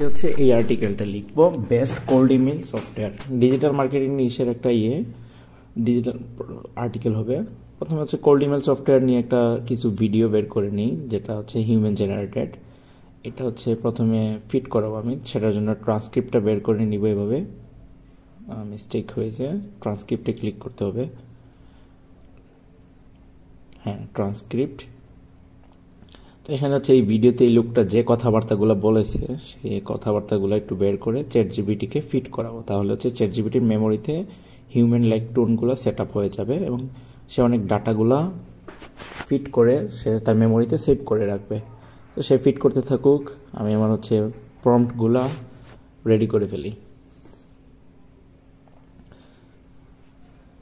হচ্ছে এই আর্টিকেলটা লিখবো best cold email software digital marketing নিশের একটা ডিজিটাল আর্টিকেল হবে। প্রথমে হচ্ছে কোল্ড ইমেল সফটওয়্যার নিয়ে একটা কিছু ভিডিও বের করে নিই, যেটা হচ্ছে হিউম্যান জেনারেটেড। এটা হচ্ছে প্রথমে ফিট করাবো আমি, সেটার জন্য ট্রান্সক্রিপ্টটা বের করে নিব। এভাবে মিস্টেক হয়েছে, ট্রান্সক্রিপ্টে ক্লিক করতে হবে। হ্যাঁ, ট্রান্সক্রিপ্ট। তো এখানে হচ্ছে এই ভিডিওতে এই লোকটা যে কথাবার্তাগুলো বলেছে সেই কথাবার্তাগুলো একটু বের করে চ্যাট জিপিটিকে ফিট করাবো। তাহলে হচ্ছে চ্যাট জিপিটির মেমোরিতে হিউম্যান লাইক টোনগুলো সেট আপ হয়ে যাবে এবং সে অনেক ডাটাগুলা ফিট করে সে তার মেমোরিতে সেভ করে রাখবে। তো সে ফিট করতে থাকুক, আমি আমার হচ্ছে প্রম্পটগুলা রেডি করে ফেলি।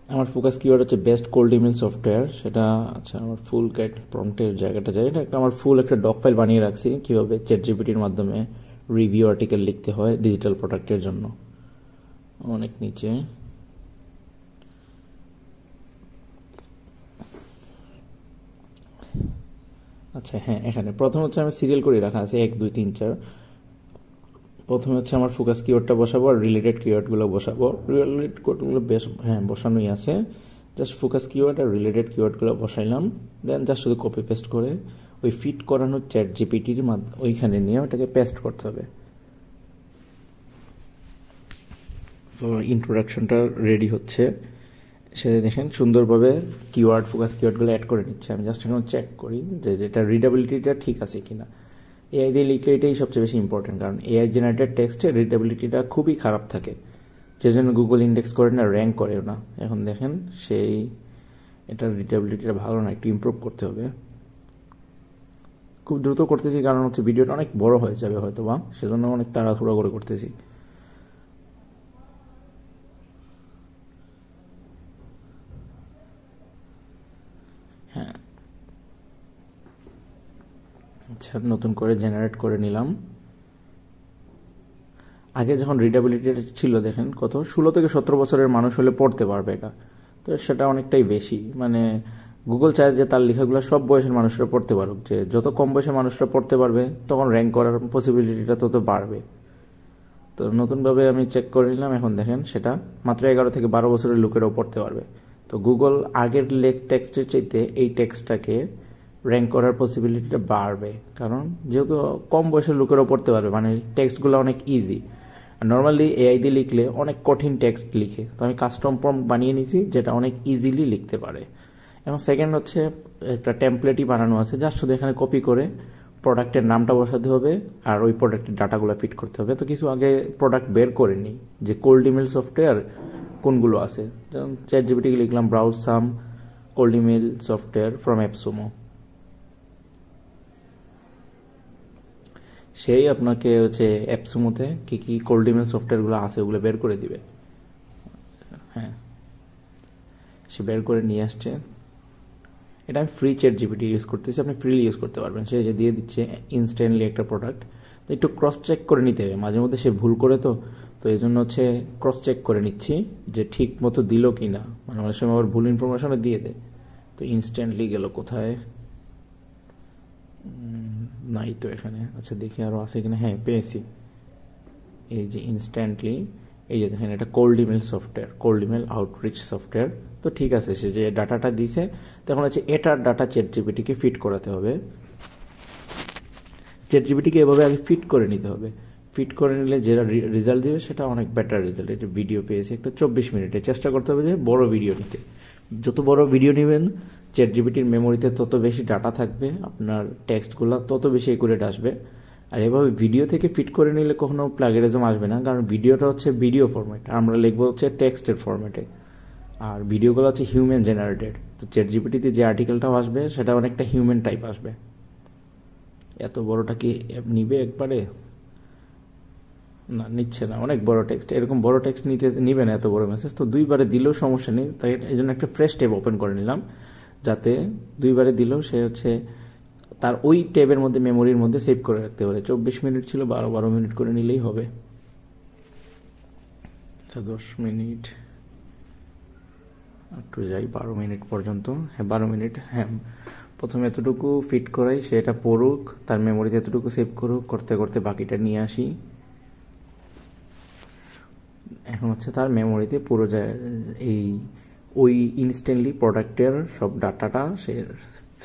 আমার ফোকাস কিওয়ার্ড হচ্ছে বেস্ট কোল্ড ইমেল সফটওয়্যার। সেটা আচ্ছা, আমার ফুল গাইড প্রম্পটের জায়গাটা যায়, এটা আমার ফুল একটা ডক ফাইল বানিয়ে রাখছি কীভাবে চ্যাট জিপিটির মাধ্যমে রিভিউ আর্টিকেল লিখতে হয় ডিজিটাল প্রোডাক্টের জন্য। অনেক নিচে আচ্ছা, হ্যাঁ, এখানে প্রথম হচ্ছে আমি সিরিয়াল করে রাখা আছে 1 2 3 4। প্রথমে হচ্ছে আমার ফোকাস কিওয়ার্ডটা বসাবো আর রিলেটেড কিওয়ার্ডগুলো বসাবো। রিলেটেড কিওয়ার্ডগুলো বেশ বসানোই আছে, জাস্ট ফোকাস কিওয়ার্ড আর রিলেটেড কিওয়ার্ডগুলো বসাইলাম। দেন জাস্ট শুধু কপি পেস্ট করে ওই ফিট করানো চ্যাট জিপিটির ওইখানে নিয়ে ওটাকে পেস্ট করতে হবে। তো ইন্ট্রোডাকশনটা রেডি হচ্ছে, সে দেখেন সুন্দরভাবে কিওয়ার্ড ফোকাস কিওয়ার্ডগুলো অ্যাড করে নিচ্ছে। আমি জাস্ট এখন চেক করি যে যেটা রিডেবিলিটিটা ঠিক আছে কিনা। এআই দিয়ে লিখলে এটাই সবচেয়ে বেশি ইম্পর্টেন্ট, কারণ এআই জেনারেটেড টেক্সটের রিডেবিলিটিটা খুবই খারাপ থাকে, যেজন্য গুগল ইন্ডেক্স করে না, র্যাঙ্ক করেও না। এখন দেখেন সেই এটার রিডেবিলিটিটা ভালো না, একটু ইমপ্রুভ করতে হবে। খুব দ্রুত করতেছি কারণ হচ্ছে ভিডিওটা অনেক বড় হয়ে যাবে হয়তো বা, সেজন্য অনেক তাড়াহুড়া করে করতেছি। হ্যাঁ, আচ্ছা, নতুন করে জেনারেট করে নিলাম। আগে যখন রিডেবিলিটি ছিল দেখেন কত 16 থেকে 17 বছরের মানুষ হলে পড়তে পারবে এটা, তো সেটা অনেকটাই বেশি। মানে গুগল চায় যে তার লেখাগুলো সব বয়সের মানুষরা পড়তে পারুক, যে যত কম বয়সের মানুষরা পড়তে পারবে তখন র্যাঙ্ক করার পসিবিলিটিটা তত বাড়বে। তো নতুনভাবে আমি চেক করে নিলাম, এখন দেখেন সেটা মাত্র 11 থেকে 12 বছরের লোকেরাও পড়তে পারবে। তো গুগল আগের টেক্সটের চাইতে এই টেক্সটটাকে র্যাঙ্ক করার পসিবিলিটিটা বাড়বে, কারণ যেহেতু কম বয়সের লোকেরাও পড়তে পারবে, মানে টেক্সটগুলো অনেক ইজি। আর নর্মালি এআই দিয়ে লিখলে অনেক কঠিন টেক্সট লিখে, তো আমি কাস্টম প্রম্পট বানিয়ে নিয়েছি যেটা অনেক ইজিলি লিখতে পারে। এবং সেকেন্ড হচ্ছে একটা টেমপ্লেটই বানানো আছে, জাস্ট শুধু এখানে কপি করে প্রোডাক্টের নামটা বসাতে হবে আর ওই প্রোডাক্টের ডাটাগুলো ফিট করতে হবে। তো কিছু আগে প্রোডাক্ট বের করে নিই যে কোল্ড ইমেল সফটওয়্যার কোনগুলো আছে। যেমন চ্যাট জিপিটিকে লিখলাম browse some cold email software from AppSumo, সেই আপনাকে হচ্ছে অ্যাপসুমোতে কি কি কোল্ড ইমেল সফটওয়্যারগুলো আছে ওগুলো বের করে দিবে। হ্যাঁ, সে বের করে নিয়ে আসছে। এটা আমি ফ্রি চ্যাট জিপিটি ইউজ করতেছি, আপনি ফ্রিলি ইউজ করতে পারবেন। সে যে দিয়ে দিচ্ছে ইনস্ট্যান্টলি একটা প্রোডাক্ট, তো একটু ক্রস চেক করে নিতে হবে, মাঝে মধ্যে সে ভুল করে। তো এই জন্য হচ্ছে ক্রস চেক করে নিচ্ছি যে ঠিক মতো দিল কি না, মানে অনেক সময় আবার ভুল ইনফরমেশনও দিয়ে দেয়। তো ইনস্ট্যান্টলি গেল কোথায়, নাই তো এখানে। আচ্ছা, দেখি আরও আছে কিনা। হ্যাঁ, পেয়েছি, এই যে ইনস্ট্যান্টলি, এই যে দেখেন এটা cold email software, cold email outreach software. তো ঠিক আছে, সে যে ডাটাটা দিছে তখন হচ্ছে এটার ডাটা চ্যাট জিপিটিকে ফিট করাতে হবে। চ্যাট জিপিটিকে এভাবে আগে ফিট করে নিতে হবে। ফিট করে নিলে যেটা রেজাল্ট দিবে সেটা অনেক বেটার রেজাল্ট। এটা ভিডিও পেয়েছে একটা 24 মিনিটে। চেষ্টা করতে হবে যে বড় ভিডিও নিতে, যত বড় ভিডিও নেবেন চ্যাট জিপিটির মেমোরিতে তত বেশি ডাটা থাকবে, আপনার টেক্সটগুলো তত বেশি একুরেট আসবে। আর এভাবে ভিডিও থেকে ফিট করে নিলে কখনো প্লাগেরিজম আসবে না, কারণ ভিডিওটা হচ্ছে ভিডিও ফরম্যাট, আমরা লিখবো হচ্ছে টেক্সটের ফরম্যাটে, আর ভিডিওগুলো হচ্ছে হিউম্যান জেনারেটেড। তো চ্যাট জিপিটিতে যে আর্টিকেলটাও আসবে সেটা অনেকটা হিউম্যান টাইপ আসবে। এত বড়টা কি নিবে একবারে? না, নিচ্ছে না, অনেক বড় টেক্সট। এরকম বড় টেক্সট নিবে না এত বড় মেসেজ। তো দুইবারে দিলেও সমস্যা নেই, তাই এই জন্য একটা ফ্রেশ ট্যাব ওপেন করে নিলাম, যাতে দুইবারে দিলেও সে হচ্ছে তার ওই ট্যাবের মধ্যে মেমোরির মধ্যে সেভ করে রাখতে পারে। 24 মিনিট ছিল, 12 মিনিট করে নিলেই হবে। আচ্ছা, 10 মিনিট একটু যাই 12 মিনিট পর্যন্ত। হ্যাঁ, 12 মিনিট। হ্যাঁ, প্রথমে এতটুকু ফিট করাই, সে এটা পড়ুক, তার মেমোরিতে এতটুকু সেভ করুক, করতে করতে বাকিটা নিয়ে আসি। এখন হচ্ছে তার মেমোরিতে পুরো এই ওই ইনস্ট্যান্টলি প্রোডাক্টের সব ডাটাটা সে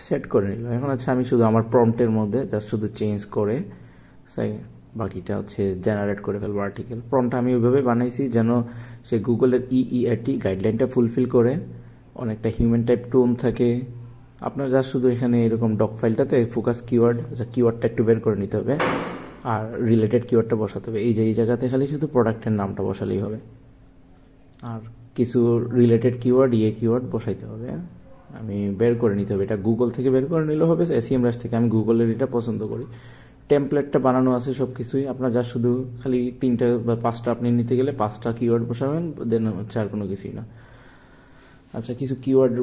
সেট করে নিল। এখন হচ্ছে আমি শুধু আমার প্রম্পটের মধ্যে জাস্ট শুধু চেঞ্জ করে বাকিটা হচ্ছে জেনারেট করে ফেলবো আর্টিকেল। প্রম্পটটা আমি ওইভাবে বানাইছি যেন সে গুগলের ইইআরটি গাইডলাইনটা ফুলফিল করে, অনেকটা হিউম্যান টাইপ টোন থাকে। আপনার জাস্ট শুধু এখানে এরকম ডক ফাইলটাতে ফোকাস কিওয়ার্ডটা একটু বের করে নিতে হবে, আর রিলেটেড কিওয়ার্ডটা বসাতে হবে। এই জায়গাতে খালি শুধু প্রোডাক্টের নামটা বসালেই হবে, আর কিছু রিলেটেড কিওয়ার্ড বসাইতে হবে। আমি বের করে নিতে হবে, এটা গুগল থেকে বের করে নিলে হবে, SEMrush থেকে। আমি গুগলের এটা পছন্দ করি। টেমপ্লেটটা বানানো আছে সব কিছুই, আপনার যা শুধু খালি 3টা বা 5টা আপনি নিতে গেলে 5টা কিওয়ার্ড বসাবেন, দেন হচ্ছে আর কোনো কিছুই না। আচ্ছা, কিছু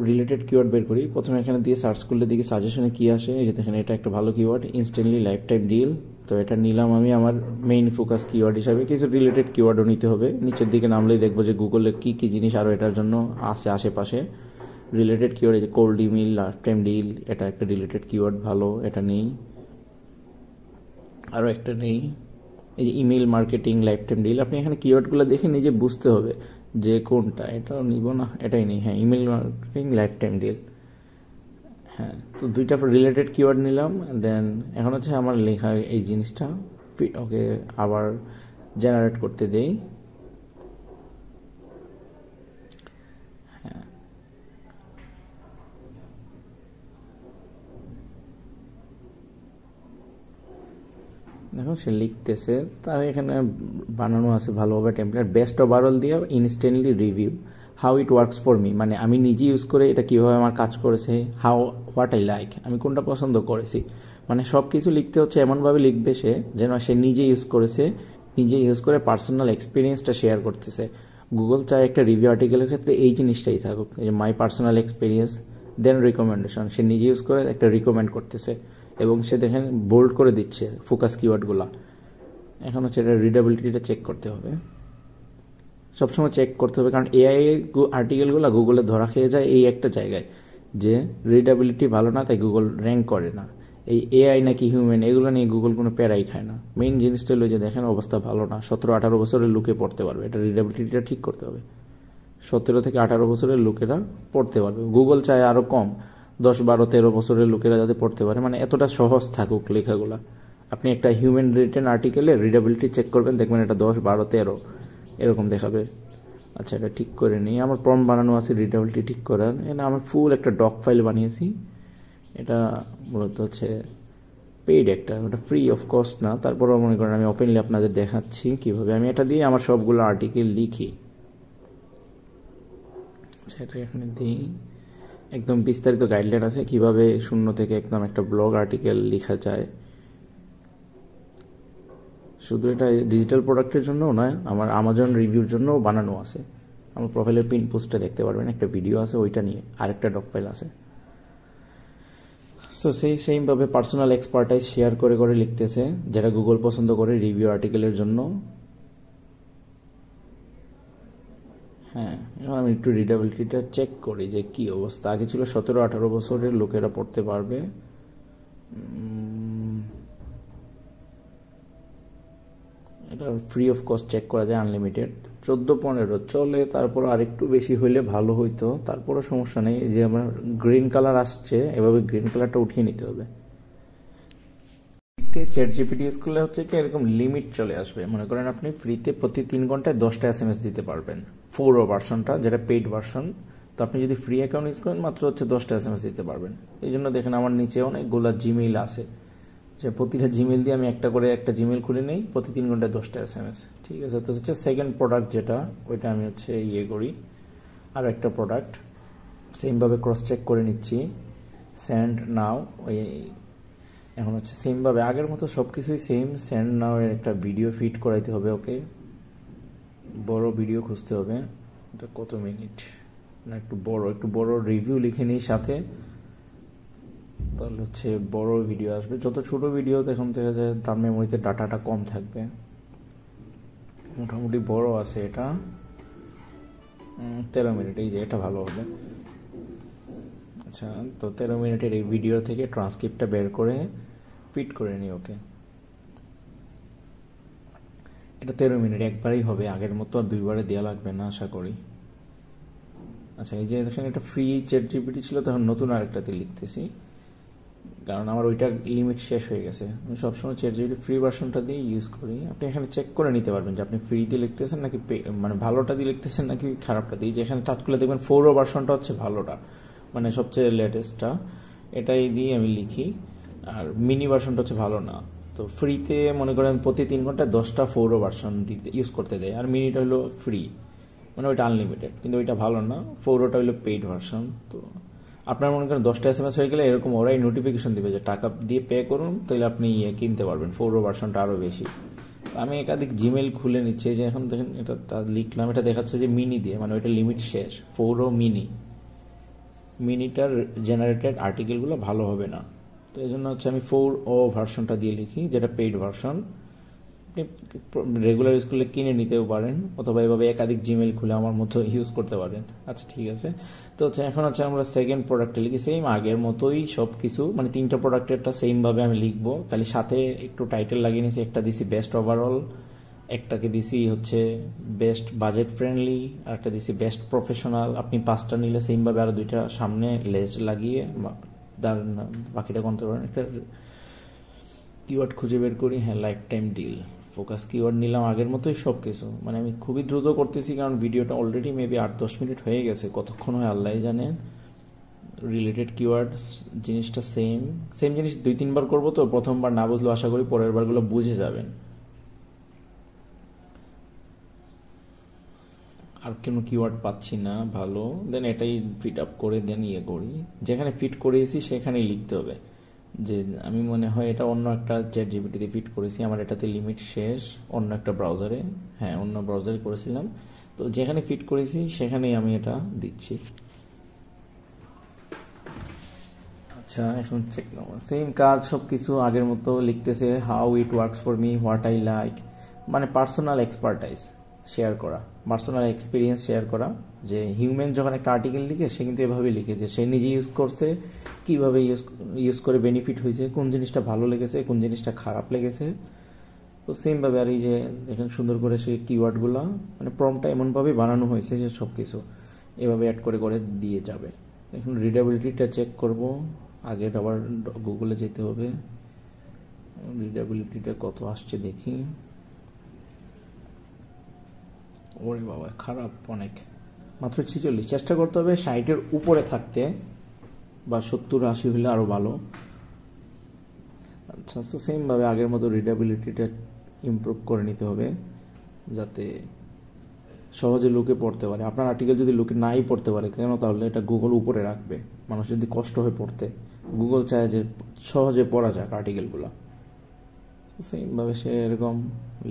রিলেটেড কিওয়ার্ড বের করি। প্রথমে এখানে দিয়ে সার্চ করলে দেখি সাজেশনে কি আসে। এই যে দেখেন, এটা একটা ভালো keyword, instantly lifetime deal. তো এটা নিলাম আমি আমার মেইন ফোকাস কিওয়ার্ড হিসাবে। কিছু রিলেটেড কিওয়ার্ডও নিতে হবে। নিচের দিকে নামলেই দেখবো যে গুগলের কি কি জিনিস আরও এটার জন্য আছে আশেপাশে। রিলেটেড কিওয়ার্ড, এই যে cold email, lifetime deal, এটা একটা রিলেটেড কিওয়ার্ড, ভালো, এটা নেই। আরও একটা নেই, এই যে email marketing, lifetime deal. আপনি এখানে কিওয়ার্ডগুলো দেখে নিজে বুঝতে হবে যে কোনটা। এটাও নিব না, এটাই নেই। হ্যাঁ, email marketing, lifetime deal. হ্যাঁ, তো 2টা রিলেটেড কিওয়ার্ড নিলাম। দেন এখন হচ্ছে আমার লেখা এই জিনিসটা ওকে আবার জেনারেট করতে দেই। হ্যাঁ, দেখো সে লিখতেছে, তার এখানে বানানো আছে ভালোভাবে টেমপ্লেট। বেস্ট ওভারঅল দিয়ে instantly review how it works for me, মানে আমি নিজে ইউজ করে এটা কিভাবে আমার কাজ করেছে, হোয়াট আই লাইক, আমি কোনটা পছন্দ করেছি। মানে সব কিছু লিখতে হচ্ছে এমনভাবে লিখবে সে যেন সে নিজে ইউজ করেছে, নিজে ইউজ করে পার্সোনাল এক্সপিরিয়েন্সটা শেয়ার করতেছে। গুগল চায় একটা রিভিউ আর্টিকেলের ক্ষেত্রে এই জিনিসটাই থাকুক, যে my personal experience, then recommendation. সে নিজে ইউজ করে একটা রিকমেন্ড করতেছে, এবং সে দেখেন বোল্ড করে দিচ্ছে ফোকাস কিওয়ার্ডগুলো। এখন হচ্ছে এটা রিডেবিলিটিটা চেক করতে হবে, সবসময় চেক করতে হবে, কারণ এআই আর্টিকেলগুলো গুগলে ধরা খেয়ে যায় এই একটা জায়গায়, যে রিডেবিলিটি ভালো না, তাই গুগল র্যাঙ্ক করে না। এই এআই নাকি হিউম্যান, এগুলো নিয়ে গুগল কোনো প্যারাই খায় না। মেইন জিনিসটা হলো যে দেখেন অবস্থা ভালো না, 17-18 বছরের লোকে পড়তে পারবে, এটা রিডেবিলিটিটা ঠিক করতে হবে। 17 থেকে 18 বছরের লোকেরা পড়তে পারবে। গুগল চায় আরও কম, 10, 12, 13 বছরের লোকেরা যাতে পড়তে পারে, মানে এতটা সহজ থাকুক লেখাগুলা। আপনি একটা হিউম্যান রিটেন আর্টিকেলে রিডেবিলিটি চেক করবেন, দেখবেন এটা 10, 12, 13 এরকম দেখাবে। আচ্ছা, এটা ঠিক করে নিই। আমার প্রম্পট বানানো আছে রিডেবিলিটি ঠিক করার। এটা আমার ফুল একটা ডক ফাইল বানিয়েছি। এটা মূলত হচ্ছে পেইড একটা, ওটা ফ্রি অফ কস্ট না। তারপরেও মনে করেন আমি ওপেনলি আপনাদের দেখাচ্ছি কিভাবে আমি এটা দিয়ে আমার সবগুলো আর্টিকেল লিখি। আচ্ছা, এটা এখানে দিই। একদম বিস্তারিত গাইডলাইন আছে কিভাবে শূন্য থেকে একদম একটা ব্লগ আর্টিকেল লেখা যায়। শুধু এটা ডিজিটাল প্রোডাক্টের জন্যও নয়, আমার আমাজন রিভিউর জন্যও বানানো আছে। আমার প্রোফাইলের পিন পোস্টে দেখতে পারবেন, একটা ভিডিও আছে ওইটা নিয়ে, আরেকটা ডক ফাইল আছে। সো সেইমভাবে পার্সোনাল এক্সপার্টাইজ শেয়ার করে করে লিখতেছে, যেটা গুগল পছন্দ করে রিভিউ আর্টিকেলের জন্য। হ্যাঁ, এখন আমি একটু রিডেবিলিটিটা চেক করি যে কি অবস্থা। আগে ছিল 17-18 বছরের লোকেরা পড়তে পারবে। এটা ফ্রি অফ কস্ট চেক করা যায়, আনলিমিটেড। 14-15 চলে, তারপর আরেকটু বেশি হইলে ভালো হইতো, তারপরও সমস্যা নেই। যে আমার গ্রিন কালার আসছে, এভাবে গ্রিন কালারটা উঠিয়ে নিতে হবে। চ্যাট জিপিটি ইউজ করলে হচ্ছে কি এরকম লিমিট চলে আসবে। মনে করেন আপনি ফ্রিতে প্রতি 3 ঘন্টায় 10টা SMS দিতে পারবেন, 4 ভার্সনটা যেটা পেইড ভার্সন। তো আপনি যদি ফ্রি অ্যাকাউন্ট ইউজ করেন মাত্র হচ্ছে 10টা SMS দিতে পারবেন। এই জন্য দেখেন আমার নিচে অনেকগুলো জিমেইল আছে, যে প্রতিটা জিমেইল দিয়ে আমি একটা করে একটা জিমেইল খুলে নেই, প্রতি 3 ঘন্টায় 10টা SMS। ঠিক আছে, তো হচ্ছে সেকেন্ড প্রোডাক্ট যেটা, ওইটা আমি হচ্ছে করি। আর একটা প্রোডাক্ট সেমভাবে ক্রস চেক করে নিচ্ছি, সেন্ড নাও। ওই এখন হচ্ছে সেমভাবে আগের মতো সব কিছুই সেম। সেন্ড নাও এর একটা ভিডিও ফিট করাইতে হবে ওকে, বড় ভিডিও খুঁজতে হবে। এটা কত মিনিট না, একটু বড় রিভিউ লিখে নিই সাথে, তাহলে হচ্ছে বড় ভিডিও আসবে। যত ছোট ভিডিও এখন দেখা যায় তার মেমোরিতে ডাটাটা কম থাকবে। মোটামুটি বড় আছে এটা, 13 মিনিট। এই যে এটা ভালো হবে। আচ্ছা, তো 13 মিনিটের এই ভিডিও থেকে ট্রান্সক্রিপ্টটা বের করে ফিট করে নিই ওকে। এটা 13 মিনিট একবারই হবে, আগের মতো আর দুইবারে দেওয়া লাগবে না আশা করি। আচ্ছা, এই যে দেখেন এটা ফ্রি চ্যাট জিপিটি ছিল, তখন নতুন আরেকটাতে লিখতেছি, কারণ আমার ওইটার লিমিট শেষ হয়ে গেছে। আমি সবসময় চ্যাট জিপিটি ফ্রি ভার্সনটা দিয়ে ইউজ করি। আপনি এখানে চেক করে নিতে পারবেন যে আপনি ফ্রি দিয়ে লিখতেছেন নাকি মানে ভালোটা দিয়ে লিখতেছেন নাকি খারাপটা দিয়ে। যে এখানে টাচ করলে দেখবেন 4 ভার্সনটা হচ্ছে ভালোটা, মানে সবচেয়ে লেটেস্টটা, এটাই দিয়ে আমি লিখি। আর মিনি ভার্সনটা হচ্ছে ভালো না। তো ফ্রিতে মনে করেন প্রতি 3 ঘন্টায় 10টা 4 ভার্সন দিতে ইউজ করতে দেয়, আর মিনিটা হলো ফ্রি, মানে ওইটা আনলিমিটেড, কিন্তু ওইটা ভালো না। 4টা হলো পেইড ভার্সন। তো আপনার মনে করেন 10টা এসএমএস হয়ে গেলে এরকম ওরাই নোটিফিকেশন দিবে যে টাকা দিয়ে পে করুন, তাহলে আপনি কিনতে পারবেন 4 ভার্সনটা আরও বেশি। আমি একাধিক জিমেল খুলে নিচ্ছি, যে এখন দেখেন এটা লিখলাম, এটা দেখাচ্ছে যে মিনি দিয়ে, মানে ওইটা লিমিট শেষ। 4 মিনিটার জেনারেটেড আর্টিকেলগুলো ভালো হবে না, তো এই জন্য হচ্ছে আমি 4 ভার্সনটা দিয়ে লিখি, যেটা পেইড ভার্সন। রেগুলার স্কুলে কিনে নিতেও পারেন, অথবা এভাবে একাধিক জিমেল খুলে আমার মতো ইউজ করতে পারেন। আচ্ছা ঠিক আছে। তো হচ্ছে এখন হচ্ছে আমরা সেকেন্ড প্রোডাক্টে লিখি সেম আগের মতোই সব কিছু, মানে 3টা প্রোডাক্টেরটা সেম ভাবে আমি লিখবো, খালি সাথে একটু টাইটেল লাগিয়ে নিয়েছি। একটা দিছি বেস্ট ওভারঅল, একটাকে দিছি হচ্ছে বেস্ট বাজেট ফ্রেন্ডলি, আর একটা দিছি বেস্ট প্রফেশনাল। আপনি 5টা নিলে সেম ভাবে আরো 2টা সামনে লেজ লাগিয়ে বাকিটা করতে পারেন। একটা কিওয়ার্ড খুঁজে বের করি, হ্যাঁ lifetime deal, focus keyword নিলাম আগের মতোই সব কিছু। মানে আমি খুবই দ্রুত করতেছি, কারণ ভিডিওটা অলরেডি মেবি 8-10 মিনিট হয়ে গেছে, কতক্ষণ হয় আল্লাহ জানেন। রিলেটেড কিওয়ার্ড জিনিসটা সেম জিনিস 2-3 বার করবো, তো প্রথমবার না বুঝলেও আশা করি পরের বারগুলো বুঝে যাবেন। আর কোনো কিওয়ার্ড পাচ্ছি না ভালো, দেন এটাই ফিট আপ করে দেন করি। যেখানে ফিট করেছি সেখানেই লিখতে হবে। যে আমি মনে হয় এটা অন্য একটা চ্যাট জিপিটিতে ফিট করেছি, আমার এটাতে লিমিট শেষ, অন্য একটা ব্রাউজারে, হ্যাঁ অন্য ব্রাউজারে করেছিলাম। তো যেখানে ফিট করেছি সেখানেই আমি এটা দিচ্ছি। আচ্ছা এখন চেক করব, সেম কাজ সবকিছু আগের মতো লিখতেছে। How it works for me, what I like, মানে পার্সোনাল এক্সপার্টাইজ শেয়ার করা, পার্সোনাল এক্সপিরিয়েন্স শেয়ার করা। যে হিউম্যান যখন একটা আর্টিকেল লিখে, সে কিন্তু এভাবে লিখে যে সে নিজে ইউজ করছে, কিভাবে ইউজ করে বেনিফিট হয়েছে, কোন জিনিসটা ভালো লেগেছে, কোন জিনিসটা খারাপ লেগেছে। তো সেম ভাবে আর এই যে দেখেন সুন্দর করে সে কিওয়ার্ডগুলো, মানে প্রম্পটটা এমনভাবে বানানো হয়েছে যে সব কিছু এভাবে অ্যাড করে করে দিয়ে যাবে। এখন রিডেবিলিটিটা চেক করব, আগে আবার গুগলে যেতে হবে, রিডেবিলিটিটা কত আসছে দেখি। ওরে বাবা খারাপ অনেক, মাত্র 46। চেষ্টা করতে হবে 60-এর উপরে থাকতে, বা 70-80 হলে আরো ভালো। আচ্ছা তো সেম ভাবে আগের মতো রিডেবিলিটিটা ইমপ্রুভ করে নিতে হবে, যাতে সহজে লোকে পড়তে পারে। আপনার আর্টিকেল যদি লোকে নাই পড়তে পারে কেন, তাহলে এটা গুগল উপরে রাখবে। মানুষ যদি কষ্ট হয় পড়তে, গুগল চায় যে সহজে পড়া যাক আর্টিকেলগুলো। সেম ভাবে সে এরকম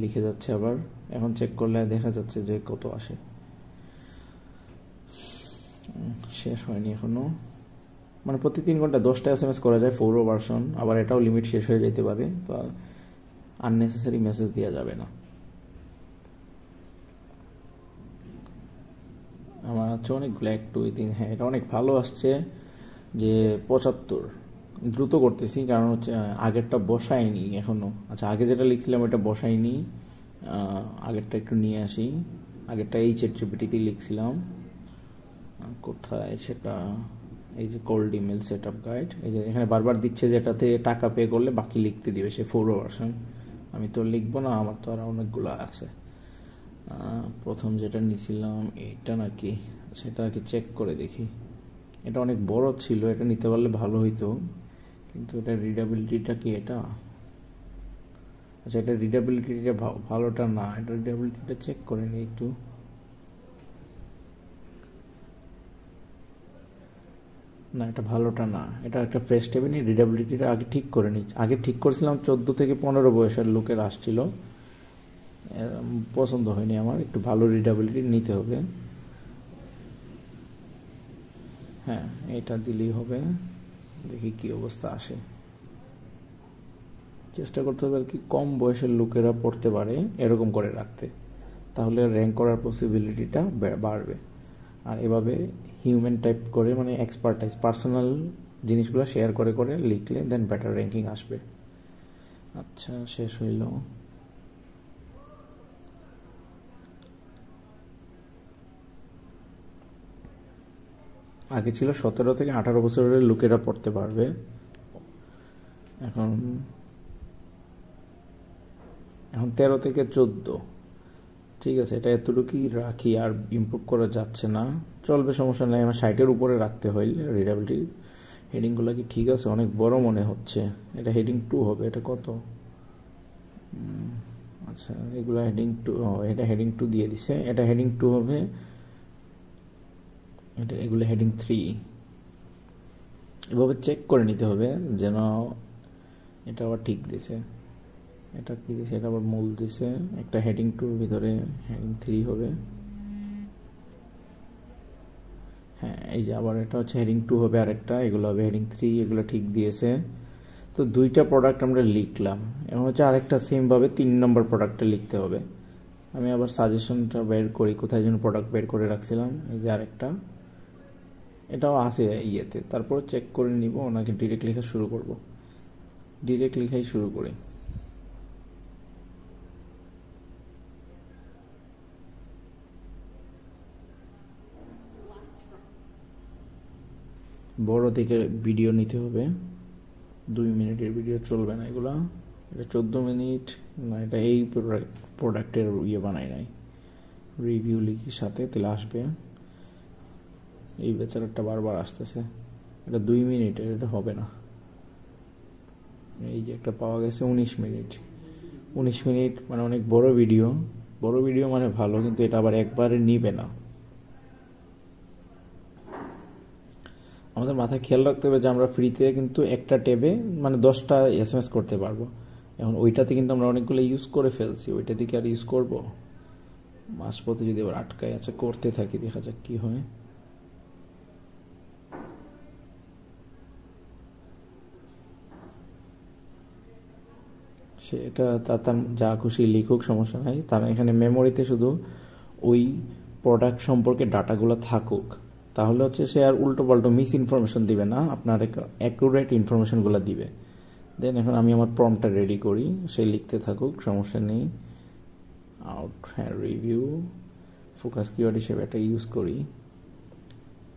লিখে যাচ্ছে। আবার এখন চেক করলে দেখা যাচ্ছে যে কত আসে। শেষ হয়নি এখনো, মানে প্রতি 3 ঘন্টা 10টা এসএমএস করা যায় 4 ভার্সন। আবার এটাও লিমিট শেষ হয়ে যেতে পারে, তো আননেসেসারি মেসেজ দেওয়া যাবে না। আমার হচ্ছে অনেকগুলো একটু হ্যাঁ এটা অনেক ভালো আসছে যে 75। দ্রুত করতেছি কারণ হচ্ছে আগেরটা বসাইনি এখনো। আচ্ছা আগে যেটা লিখছিলাম ওটা বসাইনি, আগেরটা একটু নিয়ে আসি। আগেরটা এই চ্যাট জিপিটিতে লিখছিলাম, কোথায় সেটা, এই যে cold email set up guide, এই যে এখানে বারবার দিচ্ছে যেটাতে টাকা পে করলে বাকি লিখতে দিবে সে 4 ভার্সন। আমি তো লিখবো না, আমার তো আর অনেকগুলো আছে। প্রথম যেটা নিছিলাম এটা নাকি, সেটা আর কি চেক করে দেখি। এটা অনেক বড় ছিল, এটা নিতে পারলে ভালো হইতো, কিন্তু এটা রিডেবিলিটিটা কি এটা, আচ্ছা এটা রিডেবিলিটিটা ভালোটা না, এটা রিডেবিলিটিটা চেক করে নিই একটু। না এটা ভালোটা না, এটা একটা ফ্রেশ টেবিল নিয়ে রিডেবিলিটিটা আগে ঠিক করে নিই। আগে ঠিক করেছিলাম 14 থেকে 15 বয়সের লোকের আসছিল, পছন্দ হয়নি আমার, একটু ভালো রিডেবিলিটি নিতে হবে। হ্যাঁ এটা দিলেই হবে, দেখি কি অবস্থা আসে। চেষ্টা করতে হবে আর কি কম বয়সের লোকেরা পড়তে পারে এরকম করে রাখতে, তাহলে র্যাঙ্ক করার পসিবিলিটিটা বাড়বে। আর এভাবে হিউম্যান টাইপ করে, মানে এক্সপার্টাইজ পার্সোনাল জিনিসগুলো শেয়ার করে করে লিখলে দেন বেটার র্যাঙ্কিং আসবে। আচ্ছা শেষ হইল। আগে ছিল 17 থেকে 18 বছরের লোকেরা পড়তে পারবে, এখন 13 থেকে 14। ঠিক আছে, এটা এতটুকুই রাখি, আর ইমপ্রুভ করা যাচ্ছে না, চলবে, সমস্যা নেই। আমার 60-এর উপরে রাখতে হইলে রিডেবিলিটি। হেডিংগুলো কি ঠিক আছে? অনেক বড় মনে হচ্ছে। এটা হেডিং 2 হবে। এটা কত? আচ্ছা, এগুলো হেডিং 2, এটা হেডিং 2 দিয়ে দিছে। এটা হেডিং 2 হবে, এটা এগুলো হেডিং 3। এভাবে চেক করে নিতে হবে যেন এটা আবার ঠিক দিছে। এটা কি দিছে? এটা আবার মূল দিছে। একটা হেডিং 2 এর ভিতরে হেডিং 3 হবে। হ্যাঁ, এই যে আবার এটা হচ্ছে হেডিং 2 হবে, আরেকটা এগুলো হবে হেডিং 3। এগুলো ঠিক দিয়েছে। তো 2টা প্রোডাক্ট আমরা লিখলাম। এখন হচ্ছে আরেকটা সেম ভাবে 3 নম্বর প্রোডাক্টটা লিখতে হবে। আমি আবার সাজেশনটা বের করি, কোথায় যেন প্রোডাক্ট বের করে রাখছিলাম। এই যে আরেকটা, এটাও আছে ইয়েতে। তারপর চেক করে নিব, ওনাকে ডিরেক্ট লেখা শুরু করব। ডিরেক্ট লেখাই শুরু করি। বড় থেকে ভিডিও নিতে হবে, 2 মিনিটের ভিডিও চলবে না এগুলা। এটা 14 মিনিট না, এটা এই প্রোডাক্টের ইয়ে বানাই নাই। রিভিউ লিখি সাথে, তাহলে আসবে। এই বেচারাটা বারবার আসতেছে। এটা 2 মিনিটের, এটা হবে না। এই যে একটা পাওয়া গেছে 19 মিনিট। 19 মিনিট মানে অনেক বড় ভিডিও। বড় ভিডিও মানে ভালো, কিন্তু এটা আবার একবারে নিবে না। আমাদের মাথায় খেয়াল রাখতে হবে যে আমরা ফ্রিতে কিন্তু একটা ট্যাবে মানে 10টা SMS করতে পারবো। এখন ওইটাতে কিন্তু আমরা অনেকগুলো ইউজ করে ফেলছি, ওইটা দিকে আর ইউজ করবো? মাঝপথে যদি আবার আটকায়, আচ্ছা করতে থাকি, দেখা যাক কি হয়। সে এটা তার যা খুশি লিখুক, সমস্যা নাই। তার এখানে মেমোরিতে শুধু ওই প্রোডাক্ট সম্পর্কে ডাটাগুলো থাকুক, তাহলে হচ্ছে সে আর উল্টো পাল্টো মিস ইনফরমেশন দিবে না, আপনার অ্যাকুরেট ইনফরমেশনগুলো দিবে। দেন এখন আমি আমার প্রম্পটটা রেডি করি, সে লিখতে থাকুক, সমস্যা নেই। আউট, হ্যাঁ, রিভিউ ফোকাস কিওয়ার্ড হিসেবে এটা ইউজ করি।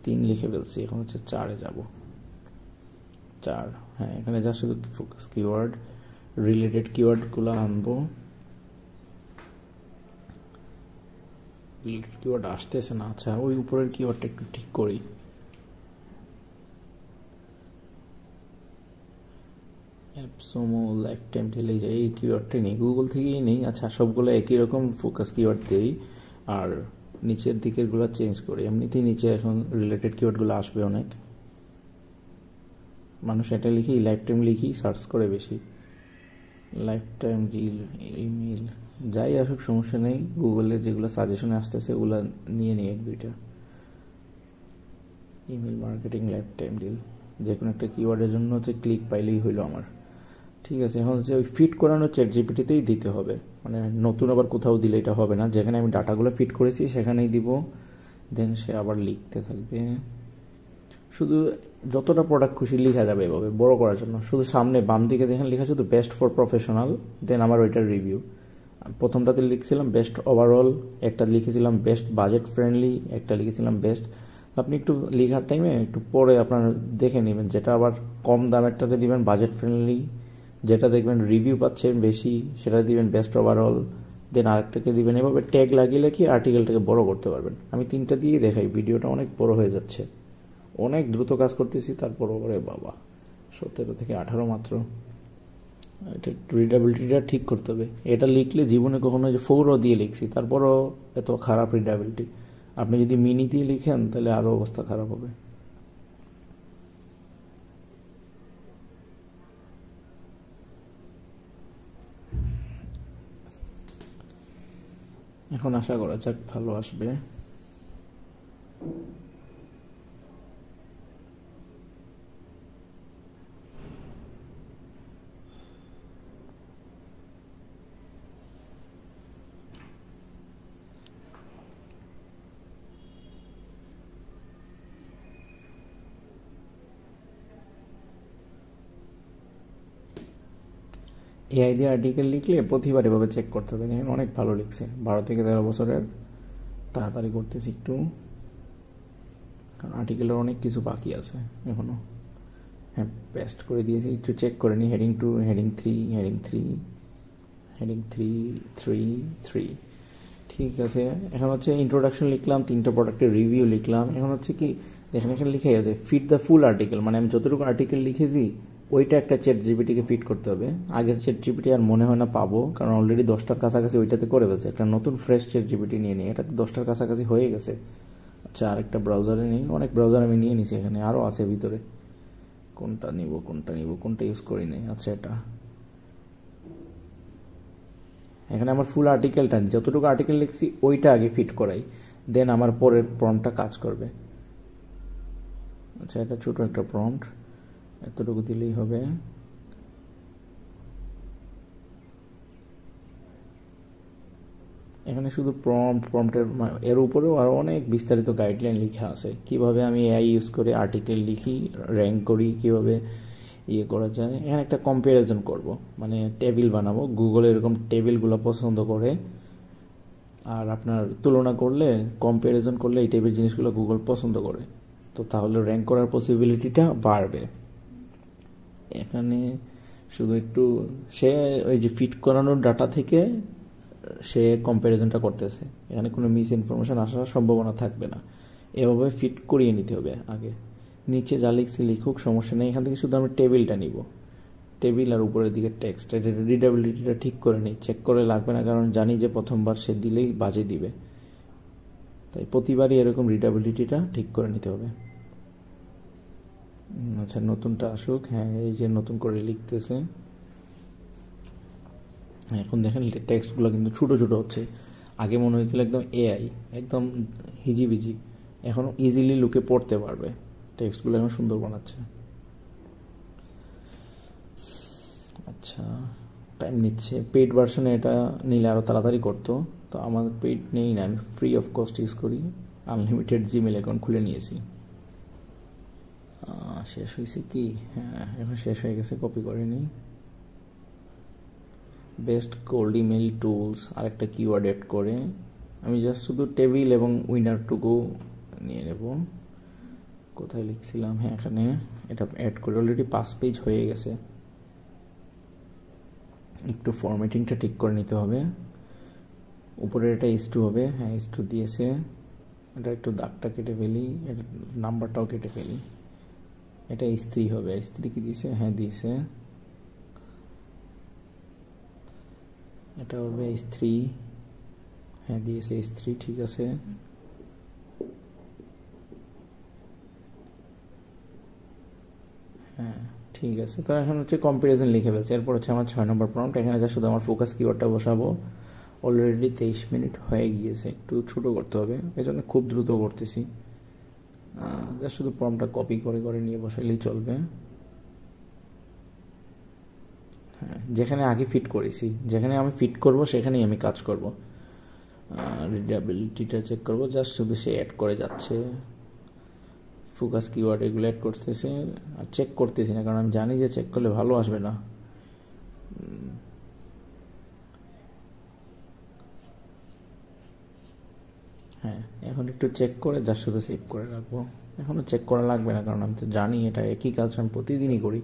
3 লিখে ফেলছি, এখন হচ্ছে 4-এ যাব। 4, হ্যাঁ, এখানে যা শুধু ফোকাস কিওয়ার্ড রিলেটেড কিওয়ার্ডগুলো আনবো। কিওয়ার্ড আসতেছে না। আচ্ছা, ওই উপরের কিওয়ার্ডটা একটু ঠিক করি। অ্যাপসমো লাইফ টাইম ঢেলে যায়, এই কিওয়ার্ডটা নেই, গুগল থেকেই নেই। আচ্ছা, সবগুলো একই রকম ফোকাস কিওয়ার্ড দেই, আর নিচের দিকেরগুলো চেঞ্জ করি। এমনিতেই নিচে এখন রিলেটেড কিওয়ার্ডগুলো আসবে অনেক। মানুষ এটা লিখি, লাইফ টাইম লিখি, সার্চ করে বেশি। লাইফ টাইম রিল, ইমেল, যাই আসুক সমস্যা নেই। গুগলে যেগুলো সাজেশনে আসতেছে ওগুলো নিয়ে নিই 1-2টা। Email marketing, lifetime deal, যে কোনো একটা কিওয়ার্ডের জন্য হচ্ছে ক্লিক পাইলেই হইলো আমার। ঠিক আছে, এখন হচ্ছে ওই ফিট করানো চ্যাটজিপিটিতেই দিতে হবে, মানে নতুন আবার কোথাও দিলে এটা হবে না। যেখানে আমি ডাটাগুলো ফিট করেছি সেখানেই দিব, দেন সে আবার লিখতে থাকবে। শুধু যতটা প্রোডাক্ট খুশি লেখা যাবে এভাবে বড় করার জন্য। শুধু সামনে বাম দিকে দেখেন লেখা শুধু বেস্ট ফর প্রফেশনাল, দেন আমার ওইটার রিভিউ। প্রথমটাতে লিখছিলাম বেস্ট ওভারঅল, একটা লিখেছিলাম বেস্ট বাজেট ফ্রেন্ডলি, একটা লিখেছিলাম বেস্ট। আপনি একটু লেখার টাইমে একটু পরে আপনার দেখে নেবেন, যেটা আবার কম দামেরটাতে দিবেন বাজেট ফ্রেন্ডলি, যেটা দেখবেন রিভিউ পাচ্ছেন বেশি সেটা দিবেন বেস্ট ওভারঅল, দেন আরেকটাকে দিবেন। এভাবে ট্যাগ লাগিয়ে লেখি আর্টিকেলটাকে বড় করতে পারবেন। আমি 3টা দিয়ে দেখাই, ভিডিওটা অনেক বড় হয়ে যাচ্ছে, অনেক দ্রুত কাজ করতেছি। তারপর ওরে বাবা, 17 থেকে 18 মাত্র। এটা রিডেবিলিটিটা ঠিক করতে হবে। এটা লিখলে জীবনে কখনো যে 4 দিয়ে লিখছি, তারপরও এত খারাপ রিডেবিলিটি। আপনি যদি মিনি দিয়ে লিখেন তাহলে আরো অবস্থা খারাপ হবে। এখন আশা করা যাক ভালো আসবে। এআই দিয়ে আর্টিকেল লিখলে প্রতিবার এভাবে চেক করতে হবে। দেখেন অনেক ভালো লিখছে, 12 থেকে 13 বছরের। তাড়াতাড়ি করতেছি একটু। কারণ আর্টিকেলের অনেক কিছু বাকি আছে এখনো। হ্যাঁ, পেস্ট করে দিয়েছি, একটু চেক করে নিই। হেডিং 2, হেডিং 3, হেডিং 3, হেডিং 3, ঠিক আছে। এখন হচ্ছে ইন্ট্রোডাকশন লিখলাম, 3টা প্রোডাক্টের রিভিউ লিখলাম। এখন হচ্ছে কি দেখেন এখানে লিখে আছে ফিট দ্য ফুল আর্টিকেল, মানে আমি যতটুকু আর্টিকেল লিখেছি ওইটা একটা চ্যাট জিপিটিকে ফিট করতে হবে। আগের চ্যাট জিপিটি আর মনে হয় না পাবো, কারণ অলরেডি 10টার কাছাকাছি ওইটাতে করে ফেলছে। একটা নতুন ফ্রেশ চ্যাট জিপিটি নিয়ে নিই, এটাতে 10টার কাছাকাছি হয়ে গেছে। আচ্ছা, আরেকটা ব্রাউজারে নিই, অনেক ব্রাউজার আমি নিয়ে নিছি, এখানে আরও আছে ভিতরে। কোনটা নিব, কোনটা ইউজ করি নাই। আচ্ছা, এটা এখানে আমার ফুল আর্টিকেলটা যতটুকু আর্টিকেল লিখছি ওইটা আগে ফিট করাই, দেন আমার পরের প্রম্পটটা কাজ করবে। আচ্ছা, এটা ছোট একটা প্রম্পট, এতটুকু দিলেই হবে। এখানে শুধু প্রম্পটের এর উপরেও আরো অনেক বিস্তারিত গাইডলাইন লেখা আছে, কিভাবে আমি এআই ইউজ করে আর্টিকেল লিখি, র্যাঙ্ক করি, কিভাবে ইয়ে করা যায়। এখানে একটা কম্পারিজন করব, মানে টেবিল বানাবো। গুগল এরকম টেবিলগুলো পছন্দ করে, আর আপনার তুলনা করলে, কম্পারিজন করলে এই টাইপের জিনিসগুলো গুগল পছন্দ করে, তো তাহলে র্যাঙ্ক করার পসিবিলিটিটা বাড়বে। এখানে শুধু একটু সে ওই যে ফিট করানোর ডাটা থেকে সে কম্প্যারিজনটা করতেছে, এখানে কোনো মিস ইনফরমেশন আসার সম্ভাবনা থাকবে না। এভাবে ফিট করিয়ে নিতে হবে আগে। নিচে যা লিখছি লিখুক, সমস্যা নেই। এখান থেকে শুধু আমরা টেবিলটা নিব, টেবিল আর উপরের দিকে টেক্সট। এটা রিডেবিলিটিটা ঠিক করে নিই, চেক করে লাগবে না, কারণ জানি যে প্রথমবার সে দিলেই বাজে দিবে, তাই প্রতিবারই এরকম রিডেবিলিটিটা ঠিক করে নিতে হবে। আচ্ছা, নতুনটা আসুক। হ্যাঁ, এই যে নতুন করে লিখতেছে। এখন দেখেন টেক্সটগুলো কিন্তু ছোট ছোট হচ্ছে। আগে মনে হয়েছিল একদম এআই, একদম হিজিবিজি, এখন ইজিলি লুকে পড়তে পারবে। টেক্সটগুলো এখন সুন্দর বানাচ্ছে। আচ্ছা, টাইম নিচ্ছে। পেইড ভার্সনে এটা নিলে আরও তাড়াতাড়ি করতো, তো আমাদের পেইড নেই না, আমি ফ্রি অফ কস্ট ইউজ করি। আনলিমিটেড জিমেল অ্যাকাউন্ট খুলে নিয়েছি। শেষ হয়েছে কি? হ্যাঁ, এখন শেষ হয়ে গেছে, কপি করে নিই। বেস্ট কোল্ড ইমেল টুলস আরেকটা কিওয়ার্ড অ্যাড করে আমি জাস্ট শুধু টেবিল এবং উইনারটুকু নিয়ে নেব। কোথায় লিখছিলাম? হ্যাঁ, এখানে এটা অ্যাড করে অলরেডি 5 পেজ হয়ে গেছে। একটু ফরম্যাটিংটা ঠিক করে নিতে হবে। উপরে এটা S2 হবে। হ্যাঁ, S2 দিয়েছে। এটা একটু দাগটা কেটে ফেলি, এটা নাম্বারটাও কেটে ফেলি। এটা S3 হবে। S3 কি দিয়েছে? হ্যাঁ, দিয়েছে। এটা হবে S3। হ্যাঁ, দিয়েছে S3, ঠিক আছে। হ্যাঁ, ঠিক আছে। তো এখন হচ্ছে কম্পারিজন লিখে ফেলছে। এরপর হচ্ছে আমার 6 নম্বর প্রম্পট। এখানে যা শুধু আমার ফোকাস কিওয়ার্ডটা বসাবো। অলরেডি 23 মিনিট হয়ে গিয়েছে, একটু ছোট করতে হবে, এই জন্য খুব দ্রুত করতেছি। যা শুধু প্রম্পটটা কপি করে করে নিয়ে বসাইলেই চলবে। হ্যাঁ, যেখানে আগে ফিট করেছি, যেখানে আমি ফিট করব সেখানেই আমি কাজ করব। রিডেবিলিটিটা চেক করব, জাস্ট শুধু সে অ্যাড করে যাচ্ছে। ফোকাস কিওয়ার্ড এগুলো অ্যাড করতেছে, আর চেক করতেছি না, কারণ আমি জানি যে চেক করলে ভালো আসবে না। হ্যাঁ, এখন একটু চেক করে জাস্ট শুধু সেভ করে রাখবো। এখনও চেক করা লাগবে না, কারণ আমি তো জানি এটা একই কাজ আমি প্রতিদিনই করি,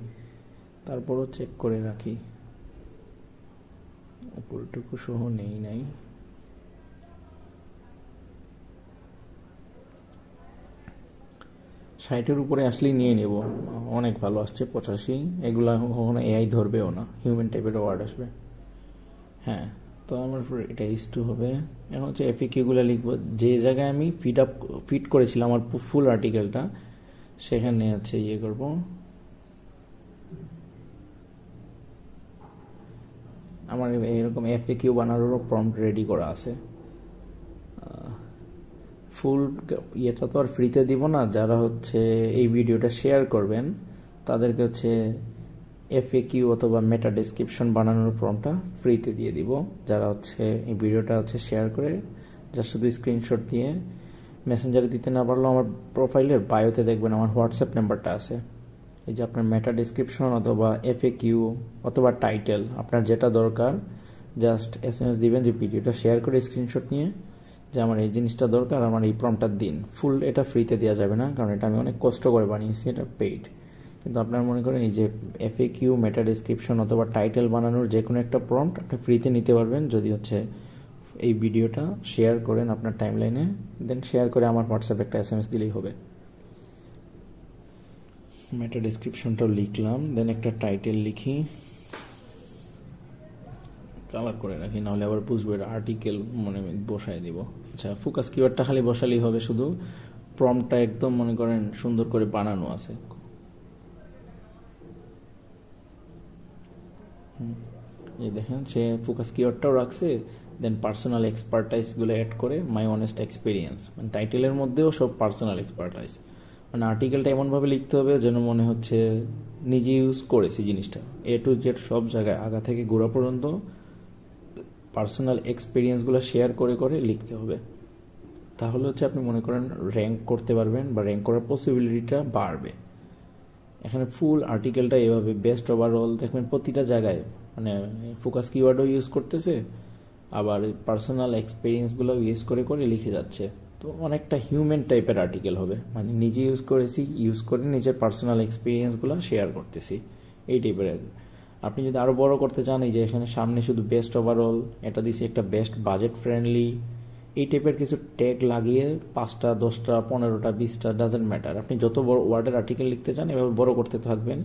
তারপরও চেক করে রাখি। উপরটুকু সহ নেই নাই। ষাটের উপরে আসলেই নিয়ে নেব, অনেক ভালো আসছে 85। এগুলো কখনো এআই ধরবেও না, হিউম্যান টাইপের ওয়ার্ড আসবে। হ্যাঁ, তো আমার এটা S2 হবে। এখন হচ্ছে FAQ-গুলো লিখবো। যে জায়গায় আমি ফিট করেছিলাম আমার ফুল আর্টিকেলটা, সেখানে হচ্ছে ইয়ে করব। আমার এরকম FAQ বানানোরও প্রম্পট রেডি করা আছে। ফুল ইয়েটা তো আর ফ্রিতে দিব না, যারা হচ্ছে এই ভিডিওটা শেয়ার করবেন তাদেরকে হচ্ছে FAQ অথবা মেটা ডেসক্রিপশন বানানোর প্রম্পটটা ফ্রিতে দিয়ে দিব। যারা হচ্ছে এই ভিডিওটা হচ্ছে শেয়ার করে, যা শুধু স্ক্রিনশট দিয়ে মেসেঞ্জারে দিতে না পারলেও আমার প্রোফাইলের বায়োতে দেখবেন আমার হোয়াটসঅ্যাপ নাম্বারটা আছে। এই যে আপনার মেটা ডেসক্রিপশন অথবা FAQ অথবা টাইটেল, আপনার যেটা দরকার জাস্ট SMS দিবেন যে ভিডিওটা শেয়ার করে স্ক্রিনশট নিয়ে, যে আমার এই জিনিসটা দরকার, আমার এই প্রম্পটটা দিন। ফুল এটা ফ্রিতে দেওয়া যাবে না, কারণ এটা আমি অনেক কষ্ট করে বানিয়েছি, এটা পেইড। কিন্তু আপনারা মনে করেন এই যে এফএকিউ, মেটা ডেসক্রিপশন অথবা টাইটেল বানানোর যে কোনো একটা প্রম্পট আপনি ফ্রিতে নিতে পারবেন যদি হচ্ছে এই ভিডিওটা শেয়ার করেন আপনার টাইমলাইনে, দেন শেয়ার করে আমার হোয়াটসঅ্যাপে একটা SMS দিলেই হবে। মেটা ডেসক্রিপশনটাও লিখলাম, দেন একটা টাইটেল লিখি, কালার করে রাখি, নাহলে আবার বুঝবো এটা আর্টিকেল মনে বসায় দিব। আচ্ছা, ফোকাস কিওয়ার্ডটা খালি বসালেই হবে, শুধু প্রম্পটটা একদম মনে করেন সুন্দর করে বানানো আছে। এই দেখেন সে ফোকাস কিওয়ার্ডটাও রাখছে, দেন পার্সোনাল এক্সপার্টাইজগুলো অ্যাড করে মাই অনেস্ট এক্সপিরিয়েন্স, মানে টাইটেলের মধ্যেও সব পার্সোনাল এক্সপার্টাইজ। মানে আর্টিকেলটা এমনভাবে লিখতে হবে যেন মনে হচ্ছে নিজে ইউজ করেছি জিনিসটা, A to Z সব জায়গায় আগা থেকে গোড়া পর্যন্ত পার্সোনাল এক্সপিরিয়েন্সগুলো শেয়ার করে করে লিখতে হবে। তাহলে হচ্ছে আপনি মনে করেন র্যাঙ্ক করতে পারবেন বা র্যাঙ্ক করার পসিবিলিটিটা বাড়বে। এখানে ফুল আর্টিকেলটা এভাবে বেস্ট ওভারঅল দেখবেন প্রতিটা জায়গায়, মানে ফোকাস কিওয়ার্ডও ইউজ করতেছে, আবার পার্সোনাল এক্সপিরিয়েন্সগুলো ইউজ করে করে লিখে যাচ্ছে। তো অনেকটা হিউম্যান টাইপের আর্টিকেল হবে, মানে নিজে ইউজ করেছি, ইউজ করে নিজের পার্সোনাল এক্সপিরিয়েন্সগুলো শেয়ার করতেছি, এই টাইপের। আপনি যদি আরও বড় করতে চান, এই যে এখানে সামনে শুধু বেস্ট ওভারঅল, এটা দিছি একটা বেস্ট বাজেট ফ্রেন্ডলি, এই টাইপের কিছু ট্যাগ লাগিয়ে 5টা 10টা 15টা 20টা ডাজেন্ট ম্যাটার, আপনি যত বড় ওয়ার্ডের আর্টিকেল লিখতে চান এভাবে বড় করতে থাকবেন।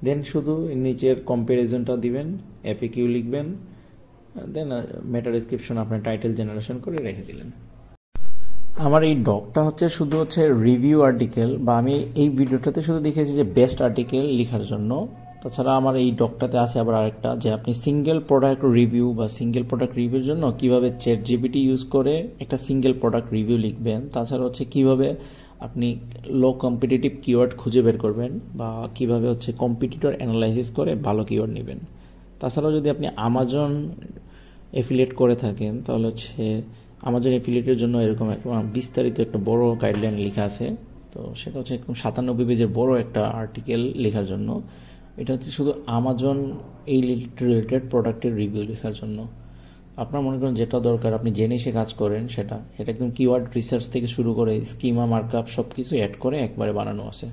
দেন শুধু নিচের কম্প্যারিজনটা দিবেন, এফএকিউ লিখবেন, দেন মেটা ডেসক্রিপশন আপনার টাইটেল জেনারেশন করে রেখে দিলেন। আমার এই ডকটা হচ্ছে শুধু হচ্ছে রিভিউ আর্টিকেল, বা আমি এই ভিডিওটাতে শুধু দেখেছি যে বেস্ট আর্টিকেল লেখার জন্য। তাছাড়া আমার এই ডকটাতে আছে আবার আরেকটা, যে আপনি সিঙ্গেল প্রোডাক্ট রিভিউ বা সিঙ্গেল প্রোডাক্ট রিভিউর জন্য কিভাবে ChatGPT ইউজ করে একটা সিঙ্গেল প্রোডাক্ট রিভিউ লিখবেন। তাছাড়া হচ্ছে কিভাবে আপনি লো কম্পিটিটিভ কিওয়ার্ড খুঁজে বের করবেন, বা কিভাবে হচ্ছে কম্পিটিটর অ্যানালাইসিস করে ভালো কিওয়ার্ড নেবেন। তাছাড়াও যদি আপনি আমাজন এফিলিয়েট করে থাকেন, তাহলে হচ্ছে আমাজন এফিলিয়েটের জন্য এরকম একটা বিস্তারিত একটা বড় গাইডলাইন লেখা আছে। তো সেটা হচ্ছে একদম 97 পেজের বড় একটা আর্টিকেল লেখার জন্য। এটা হচ্ছে শুধু আমাজন এই রিলেটেড প্রোডাক্টের রিভিউ লেখার জন্য। আপনার মনে করেন যেটা দরকার আপনি জেনে সে কাজ করেন, সেটা একদম কিওয়ার্ড রিসার্চ থেকে শুরু করে স্কিমা মার্কআপ সব কিছু অ্যাড করে একবারে বানানো আছে।